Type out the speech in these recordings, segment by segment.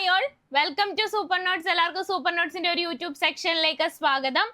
Hi all, welcome to Super Notes. എല്ലാവർക്കും Super നോട്ട്സിന്റെ ഒരു യൂട്യൂബ് സെക്ഷനിലേക്ക് സ്വാഗതം.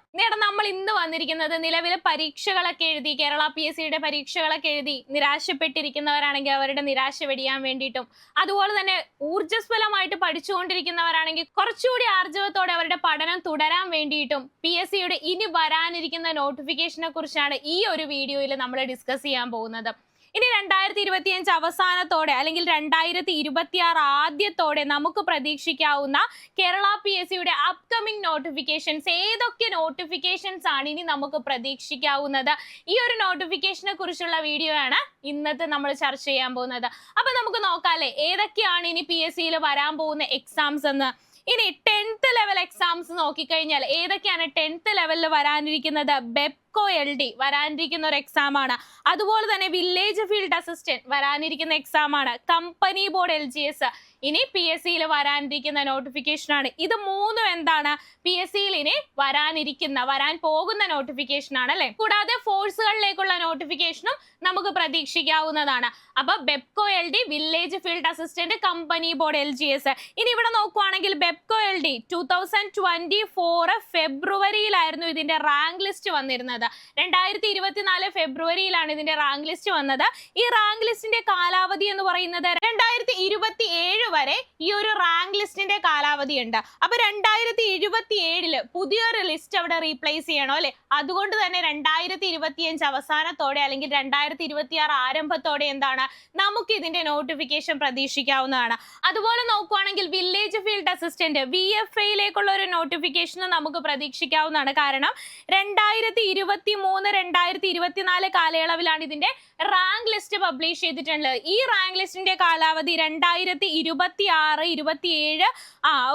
നമ്മൾ ഇന്ന് വന്നിരിക്കുന്നത് നിലവിലെ പരീക്ഷകളൊക്കെ എഴുതി കേരള PSCയുടെ പരീക്ഷകളൊക്കെ എഴുതി നിരാശപ്പെട്ടിരിക്കുന്നവരാണെങ്കിൽ അവരുടെ നിരാശ വെടിയാൻ വേണ്ടിയിട്ടും, അതുപോലെ തന്നെ ഊർജ്ജസ്വലമായിട്ട് പഠിച്ചുകൊണ്ടിരിക്കുന്നവരാണെങ്കിൽ കുറച്ചുകൂടി ആർജവത്തോടെ അവരുടെ പഠനം തുടരാൻ വേണ്ടിയിട്ടും PSCയുടെ ഇനി വരാനിരിക്കുന്ന നോട്ടിഫിക്കേഷനെ കുറിച്ചാണ് ഈ ഒരു വീഡിയോയിൽ നമ്മൾ ഡിസ്കസ് ചെയ്യാൻ പോകുന്നത്. ഇനി 2025 അവസാനത്തോടെ അല്ലെങ്കിൽ 2026 ആദ്യത്തോടെ നമുക്ക് പ്രതീക്ഷിക്കാവുന്ന കേരള PSCയുടെ അപ്കമിംഗ് നോട്ടിഫിക്കേഷൻസ്, ഏതൊക്കെ നോട്ടിഫിക്കേഷൻസ് ആണ് ഇനി നമുക്ക് പ്രതീക്ഷിക്കാവുന്നത്, ഈ ഒരു നോട്ടിഫിക്കേഷനെ കുറിച്ചുള്ള വീഡിയോ ആണ് ഇന്നത്തെ നമ്മൾ ചർച്ച ചെയ്യാൻ പോകുന്നത്. അപ്പൊ നമുക്ക് നോക്കാല്ലേ ഏതൊക്കെയാണ് ഇനി PSCയിൽ വരാൻ പോകുന്ന എക്സാംസ് എന്ന്. ഇനി 10th ലെവൽ എക്സാംസ് നോക്കിക്കഴിഞ്ഞാൽ ഏതൊക്കെയാണ് 10th ലെവലിൽ വരാനിരിക്കുന്നത്? ബെപ്കോ LD വരാനിരിക്കുന്ന ഒരു എക്സാം ആണ്. അതുപോലെ തന്നെ വില്ലേജ് ഫീൽഡ് അസിസ്റ്റന്റ് വരാനിരിക്കുന്ന എക്സാം ആണ്. കമ്പനി ബോർഡ് LGS ഇനി PSCയിൽ വരാനിരിക്കുന്ന നോട്ടിഫിക്കേഷൻ ആണ്. ഇത് മൂന്നും എന്താണ്? PSCയിൽ ഇനി വരാൻ പോകുന്ന നോട്ടിഫിക്കേഷൻ ആണ് അല്ലെ. കൂടാതെ ഫോഴ്സുകളിലേക്കുള്ള നോട്ടിഫിക്കേഷനും നമുക്ക് പ്രതീക്ഷിക്കാവുന്നതാണ്. അപ്പൊ Bevco LD, village field assistant, company board LGS. ഇനി ഇവിടെ നോക്കുവാണെങ്കിൽ ബെപ്കോ LD 2024 ഫെബ്രുവരിയിലായിരുന്നു ഇതിന്റെ റാങ്ക് ലിസ്റ്റ് വന്നിരുന്നത്. 2024 ഫെബ്രുവരിയിലാണ് ഇതിന്റെ റാങ്ക് ലിസ്റ്റ് വന്നത്. ഈ റാങ്ക് ലിസ്റ്റിന്റെ കാലാവധി എന്ന് പറയുന്നത് 2027 വരെ ഈ ഒരു റാങ്ക് ലിസ്റ്റിന്റെ കാലാവധി ഉണ്ട്. അപ്പൊ 2027 പുതിയൊരു ലിസ്റ്റ് അവിടെ റീപ്ലേസ് ചെയ്യണോ അല്ലെ. അതുകൊണ്ട് തന്നെ 2025 അവസാനത്തോടെ അല്ലെങ്കിൽ 2026 ആരംഭത്തോടെ എന്താണ് നമുക്ക് ഇതിന്റെ നോട്ടിഫിക്കേഷൻ പ്രതീക്ഷിക്കാവുന്നതാണ്. അതുപോലെ നോക്കുവാണെങ്കിൽ വില്ലേജ് ഫീൽഡ് അസിസ്റ്റന്റ് VFAയിലേക്കുള്ള ഒരു നോട്ടിഫിക്കേഷൻ നമുക്ക് പ്രതീക്ഷിക്കാവുന്നതാണ്. കാരണം 2023, 2024 കാലയളവിലാണ് ഇതിന്റെ റാങ്ക് ലിസ്റ്റ് പബ്ലിഷ് ചെയ്തിട്ടുള്ളത്. ഈ റാങ്ക് ലിസ്റ്റിന്റെ കാലാവധി 2026, 27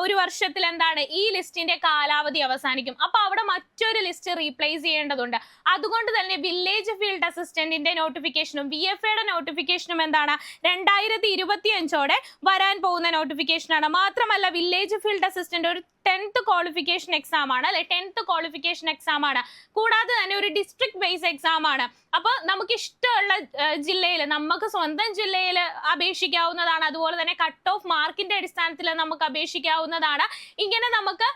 ഒരു വർഷത്തിൽ എന്താണ് ഈ ലിസ്റ്റിന്റെ കാലാവധി അവസാനിക്കും. അപ്പൊ അവിടെ മറ്റൊരു ലിസ്റ്റ് റീപ്ലേസ് ചെയ്യേണ്ടതുണ്ട്. അതുകൊണ്ട് തന്നെ വില്ലേജ് ഫീൽഡ് അസിസ്റ്റന്റിന്റെ നോട്ടിഫിക്കേഷനും VFAയുടെ നോട്ടിഫിക്കേഷനും എന്താണ് 2025ഓടെ വരാൻ പോകുന്ന നോട്ടിഫിക്കേഷൻ ആണ്. മാത്രമല്ല വില്ലേജ് ഫീൽഡ് അസിസ്റ്റന്റ് ഒരു 10th ക്വാളിഫിക്കേഷൻ എക്സാം ആണ് അല്ലെ. 10th ക്വാളിഫിക്കേഷൻ എക്സാം ആണ്. കൂടാതെ തന്നെ ഒരു ഡിസ്ട്രിക്ട് ബേസ് എക്സാം ആണ്. അപ്പൊ നമുക്ക് ഇഷ്ടമുള്ള ജില്ലയിൽ, നമുക്ക് സ്വന്തം ജില്ലയിൽ അപേക്ഷിക്കാവുന്നതാണ്. അതുപോലെ തന്നെ കട്ട് ഓഫ് മാർക്കിന്റെ അടിസ്ഥാനത്തിൽ നമുക്ക് അപേക്ഷിക്കാവുന്നതാണ്. ഇങ്ങനെ നമുക്ക്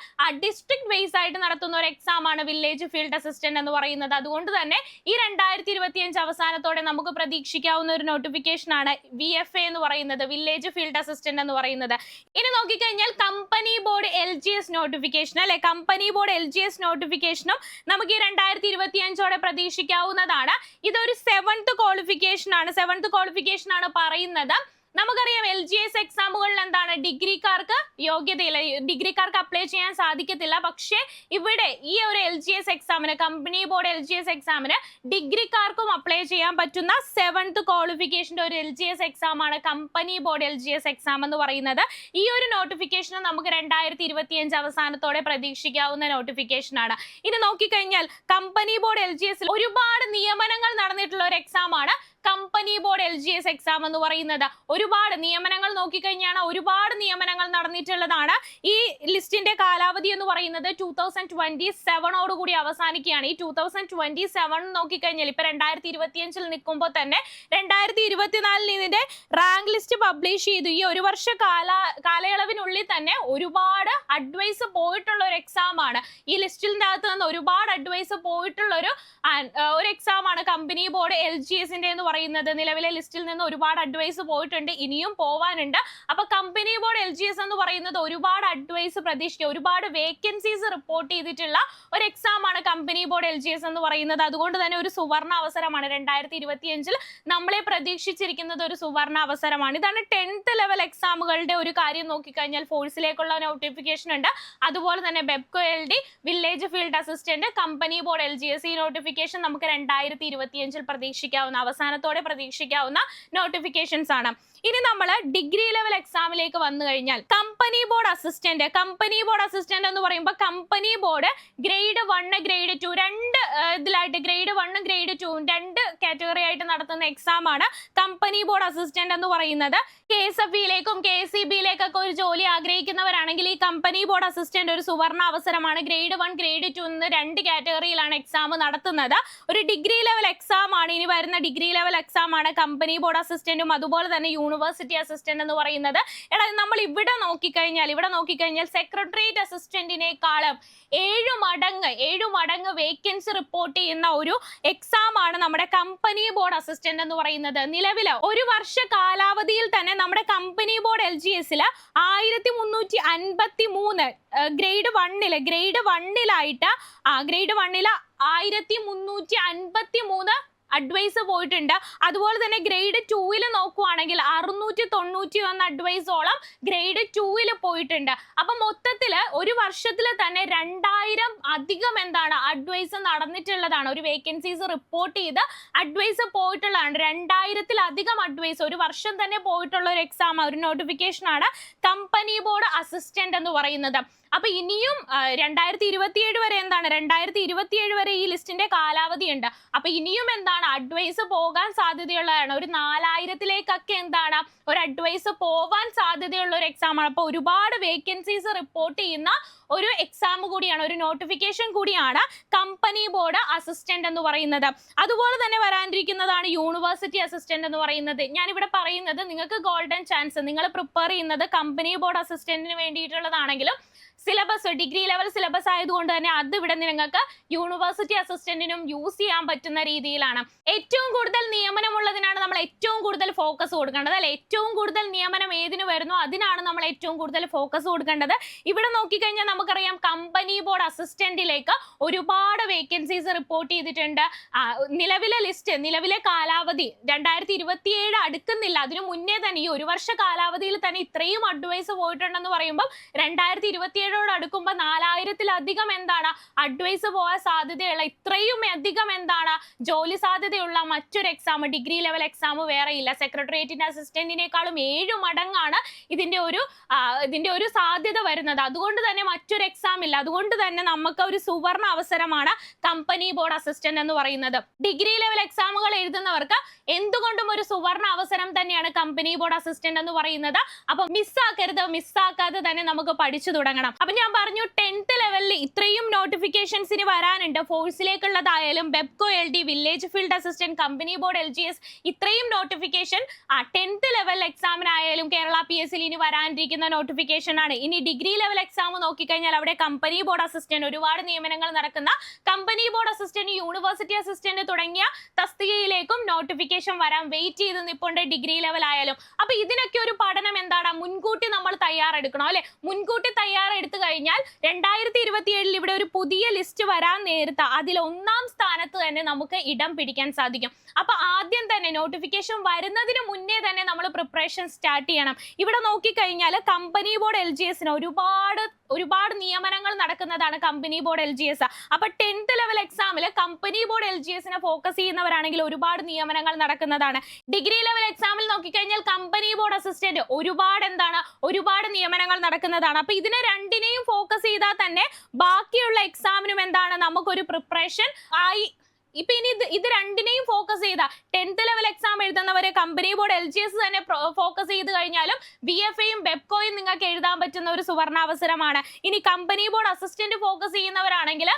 ഡിസ്ട്രിക്ട് ബേസ് ആയിട്ട് നടത്തുന്ന ഒരു എക്സാം ആണ് വില്ലേജ് ഫീൽഡ് അസിസ്റ്റന്റ് എന്ന് പറയുന്നത്. അതുകൊണ്ട് തന്നെ ഈ 2025 അവസാനത്തോടെ നമുക്ക് പ്രതീക്ഷിക്കാവുന്ന ഒരു നോട്ടിഫിക്കേഷൻ ആണ് VFA എന്ന് പറയുന്നത്, വില്ലേജ് ഫീൽഡ് അസിസ്റ്റന്റ് എന്ന് പറയുന്നത്. ഇനി നോക്കിക്കഴിഞ്ഞാൽ കമ്പനി ബോർഡ് LGS നോട്ടിഫിക്കേഷൻ അല്ലെ. കമ്പനി ബോർഡ് LGS നോട്ടിഫിക്കേഷനും നമുക്ക് ഈ 2025ഓടെ പ്രതീക്ഷിക്കാവുന്നതാണ്. ഇതൊരു 7th ക്വാളിഫിക്കേഷൻ ആണ്. 7th ക്വാളിഫിക്കേഷൻ ആണ് പറയുന്നത്. നമുക്കറിയാം LGS എക്സാമുകളിൽ എന്താണ് ഡിഗ്രിക്കാർക്ക് യോഗ്യതയില്ല, ഡിഗ്രിക്കാർക്ക് അപ്ലൈ ചെയ്യാൻ സാധിക്കത്തില്ല. പക്ഷേ ഇവിടെ ഈ ഒരു LGS എക്സാമിന്, കമ്പനി ബോർഡ് LGS എക്സാമിന് ഡിഗ്രിക്കാർക്കും അപ്ലൈ ചെയ്യാൻ പറ്റുന്ന 7th ക്വാളിഫിക്കേഷന്റെ ഒരു LGS എക്സാം ആണ് കമ്പനി ബോർഡ് LGS എക്സാം എന്ന് പറയുന്നത്. ഈ ഒരു നോട്ടിഫിക്കേഷൻ നമുക്ക് 2025 അവസാനത്തോടെ പ്രതീക്ഷിക്കാവുന്ന നോട്ടിഫിക്കേഷൻ ആണ്. ഇനി നോക്കിക്കഴിഞ്ഞാൽ കമ്പനി ബോർഡ് LGS ഒരുപാട് നിയമനങ്ങൾ നടന്നിട്ടുള്ള ഒരു എക്സാം ആണ് കമ്പനി ബോർഡ് LGS എക്സാം എന്ന് പറയുന്നത്. ഒരുപാട് നിയമനങ്ങൾ നോക്കിക്കഴിഞ്ഞാൽ ഒരുപാട് നിയമനങ്ങൾ നടന്നിട്ടുള്ളതാണ്. ഈ ലിസ്റ്റിന്റെ കാലാവധി എന്ന് പറയുന്നത് 2027 കൂടി അവസാനിക്കുകയാണ്. ഈ 2027 നോക്കിക്കഴിഞ്ഞാൽ ഇപ്പൊ 2025 നിൽക്കുമ്പോൾ തന്നെ 2024 ഇതിന്റെ റാങ്ക് ലിസ്റ്റ് പബ്ലിഷ് ചെയ്തു. ഈ ഒരു വർഷ കാലയളവിനുള്ളിൽ തന്നെ ഒരുപാട് അഡ്വൈസ് പോയിട്ടുള്ള ഒരു എക്സാം ആണ്. ഈ ലിസ്റ്റിന്റെ അകത്ത് നിന്ന് ഒരുപാട് അഡ്വൈസ് പോയിട്ടുള്ള ഒരു എക്സാം ആണ് കമ്പനി ബോർഡ് LGSന്റെ എന്ന് പറയുന്നത്. നിലവിലെ ലിസ്റ്റിൽ നിന്ന് ഒരുപാട് അഡ്വൈസ് പോയിട്ടുണ്ട്, ഇനിയും പോവാനുണ്ട്. അപ്പൊ കമ്പനി ബോർഡ് LGS എന്ന് പറയുന്നത് ഒരുപാട് അഡ്വൈസ് പ്രതീക്ഷിക്കുക, ഒരുപാട് വേക്കൻസീസ് റിപ്പോർട്ട് ചെയ്തിട്ടുള്ള ഒരു എക്സാം ആണ് കമ്പനി ബോർഡ് LGS എന്ന് പറയുന്നത്. അതുകൊണ്ട് തന്നെ ഒരു സുവർണ അവസരമാണ് 2025 നമ്മളെ പ്രതീക്ഷിച്ചിരിക്കുന്നത്. ഒരു സുവർണ അവസരമാണ്. ഇതാണ് 10th ലെവൽ എക്സാമുകളുടെ ഒരു കാര്യം. നോക്കിക്കഴിഞ്ഞാൽ ഫോഴ്സിലേക്കുള്ള നോട്ടിഫിക്കേഷൻ ഉണ്ട്. അതുപോലെ തന്നെ Bevco LD, village field assistant, company board LGS ഈ നോട്ടിഫിക്കേഷൻ നമുക്ക് 2025 പ്രതീക്ഷിക്കാവുന്ന, അവസാനത്തോടെ പ്രതീക്ഷിക്കാവുന്ന നോട്ടിഫിക്കേഷൻസ് ആണ്. ഇനി നമ്മൾ ഡിഗ്രി ലെവൽ എക്സാമിലേക്ക് വന്നു കഴിഞ്ഞാൽ കമ്പനി ബോർഡ് അസിസ്റ്റന്റ് എന്ന് പറയുമ്പോൾ കമ്പനി ബോർഡ് ഗ്രേഡ് 1, ഗ്രേഡ് 2 രണ്ട് ഇതിലായിട്ട്, ഗ്രേഡ് 1, ഗ്രേഡ് 2 രണ്ട് കാറ്റഗറി ആയിട്ട് നടത്തുന്ന എക്സാം ആണ് കമ്പനി ബോർഡ് അസിസ്റ്റന്റ് എന്ന് പറയുന്നത്. KSFBയിലേക്കും KSEBയിലേക്കൊക്കെ ഒരു ജോലി ആഗ്രഹിക്കുന്നവരാണെങ്കിൽ ഈ കമ്പനി ബോർഡ് അസിസ്റ്റന്റ് ഒരു സുവർണ അവസരമാണ്. ഗ്രേഡ് 1, ഗ്രേഡ് 2 എന്ന് രണ്ട് കാറ്റഗറിയിലാണ് എക്സാം നടത്തുന്നത്. ഒരു ഡിഗ്രി ലെവൽ എക്സാം ആണ്. ഇനി വരുന്ന ഡിഗ്രി ലെവൽ എക്സാം ആണ് കമ്പനി ബോർഡ് അസിസ്റ്റന്റും അതുപോലെ തന്നെ യൂണിവേഴ്സിറ്റി അസിസ്റ്റന്റ് എന്ന് പറയുന്നത്. നമ്മൾ ഇവിടെ നോക്കി നോക്കിക്കഴിഞ്ഞാൽ സെക്രട്ടേറിയറ്റ് അസിസ്റ്റന്റിനേക്കാളും 7 മടങ്ങ് വേക്കൻസി റിപ്പോർട്ട് ചെയ്യുന്ന ഒരു എക്സാം ആണ് നമ്മുടെ കമ്പനി ബോർഡ് അസിസ്റ്റന്റ് എന്ന് പറയുന്നത്. നിലവിൽ ഒരു വർഷ കാലാവധിയിൽ തന്നെ നമ്മുടെ കമ്പനി ബോർഡ് LGS 1353 ഗ്രേഡ് 1-ലായിട്ട് ഗ്രേഡ് 1 1353 അഡ്വൈസ് പോയിട്ടുണ്ട്. അതുപോലെ തന്നെ ഗ്രേഡ് 2 നോക്കുവാണെങ്കിൽ 691 അഡ്വൈസോളം ഗ്രേഡ് 2 പോയിട്ടുണ്ട്. അപ്പൊ മൊത്തത്തില് ഒരു വർഷത്തിൽ തന്നെ 2000 അധികം അഡ്വൈസ് നടന്നിട്ടുള്ളതാണ്. ഒരു വേക്കൻസീസ് റിപ്പോർട്ട് ചെയ്ത് അഡ്വൈസ് പോയിട്ടുള്ളതാണ്. 2000-ലധികം അഡ്വൈസ് ഒരു വർഷം തന്നെ പോയിട്ടുള്ള ഒരു എക്സാം, ഒരു നോട്ടിഫിക്കേഷൻ ആണ് കമ്പനി ബോർഡ് അസിസ്റ്റന്റ് എന്ന് പറയുന്നത്. അപ്പൊ ഇനിയും 2027 വരെ 2027 വരെ ഈ ലിസ്റ്റിന്റെ കാലാവധി ഉണ്ട്. അപ്പൊ ഇനിയും അഡ്വൈസ് പോകാൻ സാധ്യതയുള്ളതാണ്. ഒരു 4000-ലേക്കൊക്കെ ഒരു അഡ്വൈസ് പോവാൻ സാധ്യതയുള്ള ഒരു എക്സാം ആണ്. അപ്പൊ ഒരുപാട് വേക്കൻസീസ് റിപ്പോർട്ട് ചെയ്യുന്ന ഒരു എക്സാം കൂടിയാണ്, ഒരു നോട്ടിഫിക്കേഷൻ കൂടിയാണ് കമ്പനി ബോർഡ് അസിസ്റ്റന്റ് എന്ന് പറയുന്നത്. അതുപോലെ തന്നെ വരാനിരിക്കുന്നതാണ് യൂണിവേഴ്സിറ്റി അസിസ്റ്റന്റ് എന്ന് പറയുന്നത്. ഞാനിവിടെ പറയുന്നത് നിങ്ങൾക്ക് ഗോൾഡൻ ചാൻസ്, നിങ്ങൾ പ്രിപ്പയർ ചെയ്യുന്നത് കമ്പനി ബോർഡ് അസിസ്റ്റന്റിന് വേണ്ടിയിട്ടുള്ളതാണെങ്കിലും സിലബസ് ഡിഗ്രി ലെവൽ സിലബസ് ആയതുകൊണ്ട് തന്നെ അത് ഇവിടെ നിങ്ങൾക്ക് യൂണിവേഴ്സിറ്റി അസിസ്റ്റന്റിനും യൂസ് ചെയ്യാൻ പറ്റുന്ന രീതിയിലാണ്. ഏറ്റവും കൂടുതൽ നിയമനമുള്ളതിനാണ് നമ്മൾ ഏറ്റവും കൂടുതൽ ഫോക്കസ് കൊടുക്കേണ്ടത്, അല്ലെ? ഏറ്റവും കൂടുതൽ നിയമനം ഏതിന് വരുന്നു അതിനാണ് നമ്മൾ ഏറ്റവും കൂടുതൽ ഫോക്കസ് കൊടുക്കേണ്ടത്. ഇവിടെ നോക്കിക്കഴിഞ്ഞാൽ നമുക്കറിയാം കമ്പനി ബോർഡ് അസിസ്റ്റന്റിലേക്ക് ഒരുപാട് വേക്കൻസീസ് റിപ്പോർട്ട് ചെയ്തിട്ടുണ്ട്. നിലവിലെ കാലാവധി 2027 അടുക്കുന്നില്ല, അതിനു മുന്നേ തന്നെ ഈ ഒരു വർഷ കാലാവധിയിൽ തന്നെ ഇത്രയും അഡ്വൈസ് പോയിട്ടുണ്ടെന്ന് പറയുമ്പോൾ 2027 അടുക്കുമ്പോൾ 4000-ലധികം അഡ്വൈസ് പോകാൻ സാധ്യതയുള്ള, ഇത്രയും അധികം ജോലി സാധ്യതയുള്ള മറ്റൊരു എക്സാം, ഡിഗ്രി ലെവൽ എക്സാം വേറെ ഇല്ല. സെക്രട്ടേറിയറ്റിന്റെ അസിസ്റ്റന്റിനേക്കാളും 7 മടങ്ങാണ് ഇതിന്റെ ഒരു സാധ്യത വരുന്നത്. അതുകൊണ്ട് തന്നെ മറ്റൊരു എക്സാം ഇല്ല. അതുകൊണ്ട് തന്നെ നമുക്ക് ഒരു സുവർണ അവസരമാണ് കമ്പനി ബോർഡ് അസിസ്റ്റന്റ് എന്ന് പറയുന്നത്. ഡിഗ്രി ലെവൽ എക്സാമുകൾ എഴുതുന്നവർക്ക് എന്തുകൊണ്ടും ഒരു സുവർണ അവസരം തന്നെയാണ് കമ്പനി ബോർഡ് അസിസ്റ്റന്റ് എന്ന് പറയുന്നത്. അപ്പൊ മിസ്സാക്കാതെ തന്നെ നമുക്ക് പഠിച്ചു തുടങ്ങണം. അപ്പൊ ഞാൻ പറഞ്ഞു 10th ലെവലിൽ ഇത്രയും നോട്ടിഫിക്കേഷൻസ് ഇനി വരാനുണ്ട്. ഫോഴ്സിലേക്കുള്ളതായാലും Bevco LD, village field assistant, company board LGS, ഇത്രയും നോട്ടിഫിക്കേഷൻ 10th ലെവൽ എക്സാമിനായാലും കേരള PSC ഇനി വരാനിരിക്കുന്ന നോട്ടിഫിക്കേഷൻ ആണ്. ഇനി ഡിഗ്രി ലെവൽ എക്സാം നോക്കിക്കഴിഞ്ഞാൽ അവിടെ കമ്പനി ബോർഡ് അസിസ്റ്റന്റ്, ഒരുപാട് നിയമനങ്ങൾ നടക്കുന്ന company board assistant, university assistant തുടങ്ങിയ തസ്തികയിലേക്കും നോട്ടിഫിക്കേഷൻ വരാൻ വെയിറ്റ് ചെയ്ത് നിൽപ്പുണ്ട് ഡിഗ്രി ലെവൽ ആയാലും. അപ്പൊ ഇതിനൊക്കെ ഒരു പഠനം മുൻകൂട്ടി നമ്മൾ തയ്യാറെടുക്കണം, അല്ലെ? മുൻകൂട്ടി തയ്യാറെടുത്തു കഴിഞ്ഞാൽ 2027 ഇവിടെ ഒരു പുതിയ ലിസ്റ്റ് വരാൻ നേരത്ത് അതിൽ 1ാം സ്ഥാനത്ത് തന്നെ നമുക്ക് ഇടം പിടിക്കാൻ സാധിക്കും. അപ്പൊ ആദ്യം തന്നെ നോട്ടിഫിക്കേഷൻ വരുന്നതിന് മുന്നേ തന്നെ നമ്മൾ പ്രിപ്പറേഷൻ സ്റ്റാർട്ട് ചെയ്യണം. ഇവിടെ നോക്കിക്കഴിഞ്ഞാൽ കമ്പനി ബോർഡ് LGS ഒരുപാട് നിയമനങ്ങൾ നടക്കുന്നതാണ് കമ്പനി ബോർഡ് LGS. അപ്പൊ 10th ലെവൽ എക്സാമിൽ കമ്പനി ബോർഡ് LGS ഫോക്കസ് ചെയ്യുന്നവരാണെങ്കിൽ ഒരുപാട് നിയമനങ്ങൾ നടക്കുന്നതാണ്. ഡിഗ്രി ലെവൽ എക്സാമിൽ നോക്കിക്കഴിഞ്ഞാൽ കമ്പനി ബോർഡ് അസിസ്റ്റന്റ് ഒരുപാട് നിയമനങ്ങൾ നടക്കുന്നതാണ്. അപ്പൊ ഇതിനെ രണ്ടിനെയും ഫോക്കസ് ചെയ്താൽ തന്നെ ബാക്കിയുള്ള എക്സാമിനും നമുക്കൊരു പ്രിപ്പറേഷൻ ആയി. ഇപ്പൊ ഇനി ഇത് രണ്ടിനെയും ഫോക്കസ് ചെയ്ത 10th ലെവൽ എക്സാം എഴുതുന്നവരെ കമ്പനി ബോർഡ് LGS തന്നെ ഫോക്കസ് ചെയ്ത് കഴിഞ്ഞാലും VFAയും ബെബ്കോയും നിങ്ങൾക്ക് എഴുതാൻ പറ്റുന്ന ഒരു സുവർണാവസരമാണ്. ഇനി കമ്പനി ബോർഡ് അസിസ്റ്റന്റ് ഫോക്കസ് ചെയ്യുന്നവരാണെങ്കിൽ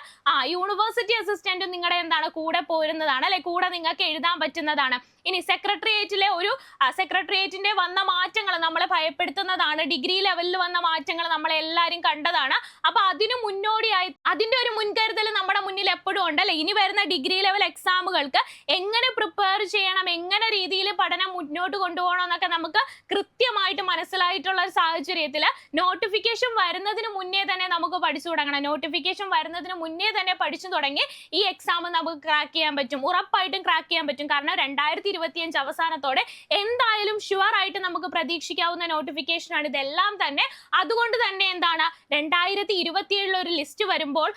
യൂണിവേഴ്സിറ്റി അസിസ്റ്റന്റ് നിങ്ങളുടെ കൂടെ പോരുന്നതാണ്, അല്ലെ? കൂടെ നിങ്ങൾക്ക് എഴുതാൻ പറ്റുന്നതാണ്. ഇനി സെക്രട്ടേറിയറ്റിന്റെ വന്ന മാറ്റങ്ങൾ നമ്മളെ ഭയപ്പെടുത്തുന്നതാണ്. ഡിഗ്രി ലെവലിൽ വന്ന മാറ്റങ്ങൾ നമ്മളെല്ലാരും കണ്ടതാണ്. അപ്പൊ അതിനു മുന്നോടിയായി അതിന്റെ ഒരു മുൻകരുതൽ നമ്മുടെ മുന്നിൽ എപ്പോഴും ഉണ്ടല്ലേ? ഇനി വരുന്ന ഡിഗ്രി ലെവൽ എക്സാമുകൾക്ക് എങ്ങനെ പ്രിപ്പയർ ചെയ്യണം, എങ്ങനെ രീതിയിൽ പഠനം മുന്നോട്ട് കൊണ്ടുപോകണം എന്നൊക്കെ നമുക്ക് കൃത്യമായിട്ട് മനസ്സിലായിട്ടുള്ള ഒരു സാഹചര്യത്തിൽ നോട്ടിഫിക്കേഷൻ വരുന്നതിന് മുന്നേ തന്നെ നമുക്ക് പഠിച്ചു തുടങ്ങണം. നോട്ടിഫിക്കേഷൻ വരുന്നതിന് മുന്നേ തന്നെ പഠിച്ചു തുടങ്ങി ഈ എക്സാം നമുക്ക് ക്രാക്ക് ചെയ്യാൻ പറ്റും, ഉറപ്പായിട്ടും ക്രാക്ക് ചെയ്യാൻ പറ്റും. കാരണം 2025 അവസാനത്തോടെ എന്തായാലും ഷുവർ ആയിട്ട് നമുക്ക് പ്രതീക്ഷിക്കാവുന്ന നോട്ടിഫിക്കേഷൻ ആണ് ഇതെല്ലാം തന്നെ. അതുകൊണ്ട് തന്നെ 2027 ഒരു ലിസ്റ്റ് വരുമ്പോൾ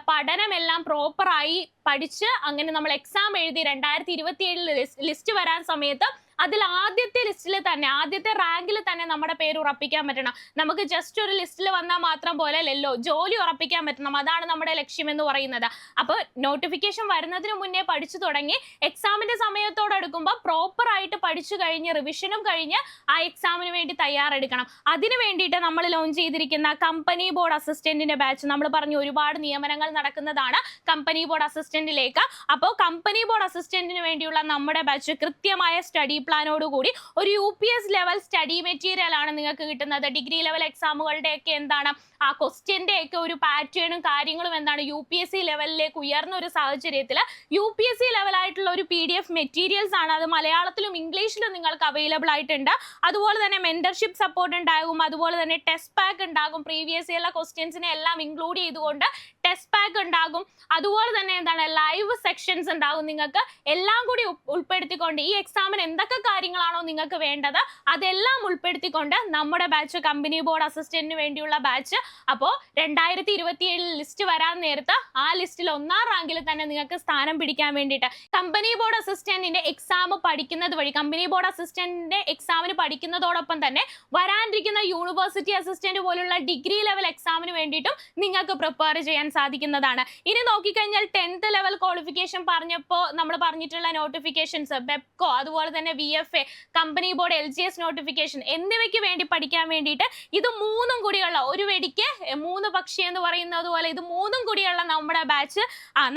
പഠനമെല്ലാം പ്രോപ്പറായി പഠിച്ച് അങ്ങനെ നമ്മൾ എക്സാം എഴുതി 2027 ലിസ്റ്റ് വരാൻ സമയത്ത് അതിൽ ആദ്യത്തെ ലിസ്റ്റിൽ തന്നെ, ആദ്യത്തെ റാങ്കിൽ തന്നെ നമ്മുടെ പേര് ഉറപ്പിക്കാൻ പറ്റണം. നമുക്ക് ജസ്റ്റ് ഒരു ലിസ്റ്റിൽ വന്നാൽ മാത്രം പോലെയല്ലോ, ജോലി ഉറപ്പിക്കാൻ പറ്റണം. അതാണ് നമ്മുടെ ലക്ഷ്യം എന്ന് പറയുന്നത്. അപ്പോൾ നോട്ടിഫിക്കേഷൻ വരുന്നതിന് മുന്നേ പഠിച്ചു തുടങ്ങി എക്സാമിന്റെ സമയത്തോടെടുക്കുമ്പോൾ പ്രോപ്പറായിട്ട് പഠിച്ചു കഴിഞ്ഞ് റിവിഷനും കഴിഞ്ഞ് ആ എക്സാമിന് വേണ്ടി തയ്യാറെടുക്കണം. അതിന് വേണ്ടിയിട്ട് നമ്മൾ ലോഞ്ച് ചെയ്തിരിക്കുന്ന കമ്പനി ബോർഡ് അസിസ്റ്റന്റിന്റെ ബാച്ച്, നമ്മൾ പറഞ്ഞു ഒരുപാട് നിയമനങ്ങൾ നടക്കുന്നതാണ് കമ്പനി ബോർഡ് അസിസ്റ്റന്റിലേക്ക്. അപ്പോൾ കമ്പനി ബോർഡ് അസിസ്റ്റന്റിന് വേണ്ടിയുള്ള നമ്മുടെ ബാച്ച് കൃത്യമായ സ്റ്റഡി പ്ലാനോട് കൂടി ഒരു UPS ലെവൽ സ്റ്റഡി മെറ്റീരിയൽ ആണ് നിങ്ങൾക്ക് കിട്ടുന്നത്. ഡിഗ്രി ലെവൽ എക്സാമുകളുടെ ഒക്കെ എന്താണ് ആ ക്വസ്റ്റ്യന്റെ ഒക്കെ ഒരു പാറ്റേണും കാര്യങ്ങളും എന്താണ് UPSC ലെവലിലേക്ക് ഉയർന്ന ഒരു സാഹചര്യത്തിൽ UPSC ലെവലായിട്ടുള്ള ഒരു PDF മെറ്റീരിയൽസ് ആണ്. അത് മലയാളത്തിലും ഇംഗ്ലീഷിലും നിങ്ങൾക്ക് അവൈലബിൾ ആയിട്ടുണ്ട്. അതുപോലെ തന്നെ മെന്റർഷിപ്പ് സപ്പോർട്ട് ഉണ്ടാകും, അതുപോലെ തന്നെ ടെസ്റ്റ് പാക്ക് ഉണ്ടാകും, പ്രീവിയസ് ഇയറിലെ ക്വസ്റ്റ്യൻസിനെ എല്ലാം ഇൻക്ലൂഡ് ചെയ്തുകൊണ്ട് ടെസ്റ്റ് പാക്ക് ഉണ്ടാകും. അതുപോലെ തന്നെ എന്താണ് ലൈവ് സെക്ഷൻസ് ഉണ്ടാകും. നിങ്ങൾക്ക് എല്ലാം കൂടി ഉൾപ്പെടുത്തിക്കൊണ്ട് ഈ എക്സാമിന് എന്തൊക്കെ കാര്യങ്ങളാണോ നിങ്ങൾക്ക് വേണ്ടത് അതെല്ലാം ഉൾപ്പെടുത്തിക്കൊണ്ട് നമ്മുടെ ബാച്ച് കമ്പനി ബോർഡ് അസിസ്റ്റന്റിന് വേണ്ടിയുള്ള ബാച്ച്. അപ്പോൾ 2027 ലിസ്റ്റ് വരാൻ നേരത്ത് ആ ലിസ്റ്റിൽ 1ാം റാങ്കിൽ തന്നെ നിങ്ങൾക്ക് സ്ഥാനം പിടിക്കാൻ വേണ്ടിയിട്ട് കമ്പനി ബോർഡ് അസിസ്റ്റന്റിന്റെ എക്സാം പഠിക്കുന്നത് വഴി കമ്പനി ബോർഡ് അസിസ്റ്റന്റിന്റെ എക്സാമിന് പഠിക്കുന്നതോടൊപ്പം തന്നെ വരാനിരിക്കുന്ന യൂണിവേഴ്സിറ്റി അസിസ്റ്റന്റ് പോലുള്ള ഡിഗ്രി ലെവൽ എക്സാമിന് വേണ്ടിയിട്ടും നിങ്ങൾക്ക് പ്രിപ്പയർ ചെയ്യാൻ സാധിക്കുന്നതാണ്. ഇനി നോക്കിക്കഴിഞ്ഞാൽ 10th ലെവൽ ക്വാളിഫിക്കേഷൻ പറഞ്ഞപ്പോൾ നമ്മൾ പറഞ്ഞിട്ടുള്ള നോട്ടിഫിക്കേഷൻസ് ബെപ്കോ, അതുപോലെ തന്നെ VFA, company board LGS notification എന്നിവയ്ക്ക് വേണ്ടി പഠിക്കാൻ വേണ്ടിയിട്ട് ഇത് മൂന്നും കൂടിയുള്ള ഒരു വെടിക്ക് 3 പക്ഷി എന്ന് പറയുന്നത് പോലെ ഇത് മൂന്നും കൂടിയുള്ള നമ്മുടെ ബാച്ച്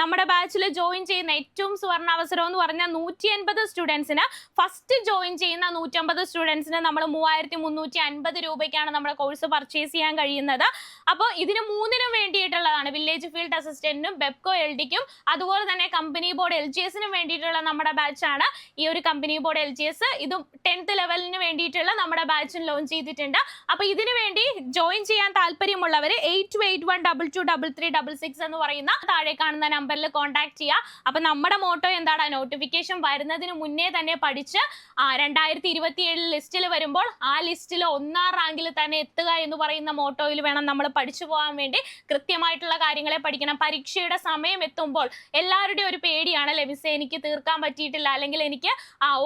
നമ്മുടെ ബാച്ചിൽ ജോയിൻ ചെയ്യുന്ന ഏറ്റവും സുവർണാവസരം എന്ന് പറഞ്ഞാൽ 180 സ്റ്റുഡൻസിന് ഫസ്റ്റ് ജോയിൻ ചെയ്യുന്ന 150 സ്റ്റുഡൻസിന് നമ്മൾ 3350 രൂപയ്ക്കാണ് നമ്മുടെ കോഴ്സ് പർച്ചേസ് ചെയ്യാൻ കഴിയുന്നത്. അപ്പോൾ ഇതിന് മൂന്നിനും വേണ്ടിയിട്ടുള്ളതാണ്. വില്ലേജ് ഫീൽഡ് അസിസ്റ്റന്റിനും ബെപ്കോ LDക്കും അതുപോലെ തന്നെ കമ്പനി ബോർഡ് LGSനും വേണ്ടിയിട്ടുള്ള നമ്മുടെ ബാച്ചാണ് ഈ ഒരു കമ്പനി ബോർഡ് LGS. ഇതും 10th ലെവലിന് വേണ്ടിയിട്ടുള്ള നമ്മുടെ ബാച്ചും ലോഞ്ച് ചെയ്തിട്ടുണ്ട്. അപ്പോൾ ഇതിനു വേണ്ടി ജോയിൻ ചെയ്യാൻ താല്പര്യമുള്ളവർ 8281223366 എന്ന് പറയുന്ന താഴെ കാണുന്ന നമ്പറിൽ കോൺടാക്ട് ചെയ്യുക. അപ്പൊ നമ്മുടെ മോട്ടോ എന്താണ്? നോട്ടിഫിക്കേഷൻ വരുന്നതിന് മുന്നേ തന്നെ പഠിച്ച് 2027 ലിസ്റ്റിൽ വരുമ്പോൾ ആ ലിസ്റ്റിൽ 1ാം റാങ്കിൽ തന്നെ എത്തുക എന്ന് പറയുന്ന മോട്ടോയിൽ വേണം നമ്മൾ പഠിച്ചു പോകാൻ വേണ്ടി. കൃത്യമായിട്ടുള്ള കാര്യങ്ങളെ പഠിക്കണം. പരീക്ഷയുടെ സമയം എത്തുമ്പോൾ എല്ലാവരുടെയും ഒരു പേടിയാണ്, മിസ്സേ എനിക്ക് തീർക്കാൻ പറ്റിയിട്ടില്ല, അല്ലെങ്കിൽ എനിക്ക്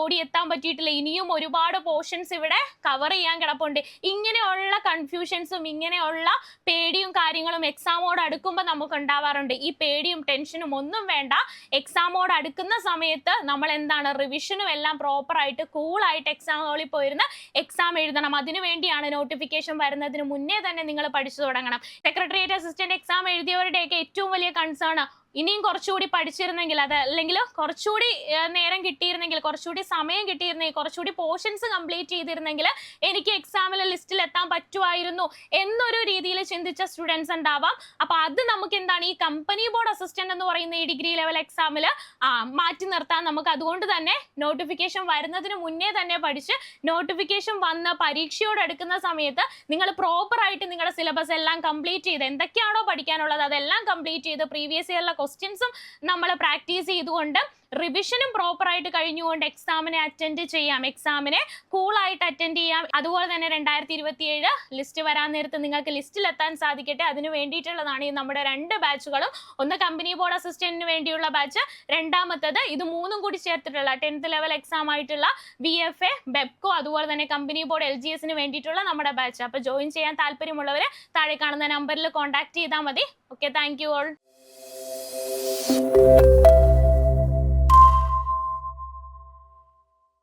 ഓടിയെത്താൻ പറ്റിയിട്ടില്ല, ഇനിയും ഒരുപാട് പോർഷൻസ് ഇവിടെ കവർ ചെയ്യാൻ കിടപ്പുണ്ട്. ഇങ്ങനെയുള്ള കൺഫ്യൂഷൻസും ഇങ്ങനെയുള്ള പേടിയും കാര്യങ്ങളും എക്സാമോട് അടുക്കുമ്പോൾ നമുക്ക് ഉണ്ടാവാറുണ്ട്. ഈ പേടിയും ടെൻഷനും ഒന്നും വേണ്ട. എക്സാമോട് അടുക്കുന്ന സമയത്ത് നമ്മൾ എന്താണ് റിവിഷനും എല്ലാം പ്രോപ്പറായിട്ട് കൂളായിട്ട് എക്സാം ഹാളിൽ പോയിരുന്ന് എക്സാം എഴുതണം. അതിനു വേണ്ടിയാണ് നോട്ടിഫിക്കേഷൻ വരുന്നതിന് മുന്നേ തന്നെ നിങ്ങൾ പഠിച്ചു തുടങ്ങണം. സെക്രട്ടേറിയറ്റ് അസിസ്റ്റന്റ് എക്സാം എഴുതിയവരുടെയൊക്കെ ഏറ്റവും വലിയ കൺസേൺ ഇനിയും കുറച്ചുകൂടി പഠിച്ചിരുന്നെങ്കിൽ, അത് അല്ലെങ്കിൽ കുറച്ചുകൂടി നേരം കിട്ടിയിരുന്നെങ്കിൽ, കുറച്ചുകൂടി സമയം കിട്ടിയിരുന്നെങ്കിൽ, കുറച്ചുകൂടി പോർഷൻസ് കംപ്ലീറ്റ് ചെയ്തിരുന്നെങ്കിൽ എനിക്ക് എക്സാമിൽ ലിസ്റ്റിൽ എത്താൻ പറ്റുമായിരുന്നു എന്നൊരു രീതിയിൽ ചിന്തിച്ച സ്റ്റുഡൻസ് ഉണ്ടാവാം. അപ്പോൾ അത് നമുക്ക് എന്താണ് ഈ കമ്പനി ബോർഡ് അസിസ്റ്റന്റ് എന്ന് പറയുന്ന ഈ ഡിഗ്രി ലെവൽ എക്സാമിൽ മാറ്റി നിർത്താൻ നമുക്ക്. അതുകൊണ്ട് തന്നെ നോട്ടിഫിക്കേഷൻ വരുന്നതിന് മുന്നേ തന്നെ പഠിച്ച് നോട്ടിഫിക്കേഷൻ വന്ന് പരീക്ഷയോട് അടുക്കുന്ന സമയത്ത് നിങ്ങൾ പ്രോപ്പറായിട്ട് നിങ്ങളുടെ സിലബസ് എല്ലാം കംപ്ലീറ്റ് ചെയ്ത് എന്തൊക്കെയാണോ പഠിക്കാനുള്ളത് അതെല്ലാം കംപ്ലീറ്റ് ചെയ്ത് പ്രീവിയസ് ഇയറിലെ ക്വസ്റ്റ്യൻസും നമ്മൾ പ്രാക്ടീസ് ചെയ്തുകൊണ്ട് റിവിഷനും പ്രോപ്പറായിട്ട് കഴിഞ്ഞുകൊണ്ട് എക്സാമിനെ അറ്റൻഡ് ചെയ്യാം. എക്സാമിനെ കൂളായിട്ട് അറ്റൻഡ് ചെയ്യാം. അതുപോലെ തന്നെ 2027 ലിസ്റ്റ് വരാൻ നേരത്ത് നിങ്ങൾക്ക് ലിസ്റ്റിൽ എത്താൻ സാധിക്കട്ടെ. അതിന് വേണ്ടിയിട്ടുള്ളതാണ് ഈ നമ്മുടെ 2 ബാച്ചുകളും. ഒന്ന് കമ്പനി ബോർഡ് അസിസ്റ്റന്റിന് വേണ്ടിയുള്ള ബാച്ച്, രണ്ടാമത്തത് ഇത് മൂന്നും കൂടി ചേർത്തിട്ടുള്ള 10th ലെവൽ എക്സാം ആയിട്ടുള്ള VFA, ബെപ്കോ, അതുപോലെ തന്നെ കമ്പനി ബോർഡ് LGSന് വേണ്ടിയിട്ടുള്ള നമ്മുടെ ബാച്ച്. അപ്പോൾ ജോയിൻ ചെയ്യാൻ താല്പര്യമുള്ളവർ താഴെ കാണുന്ന നമ്പറിൽ കോൺടാക്ട് ചെയ്താൽ മതി. Okay, thank you all.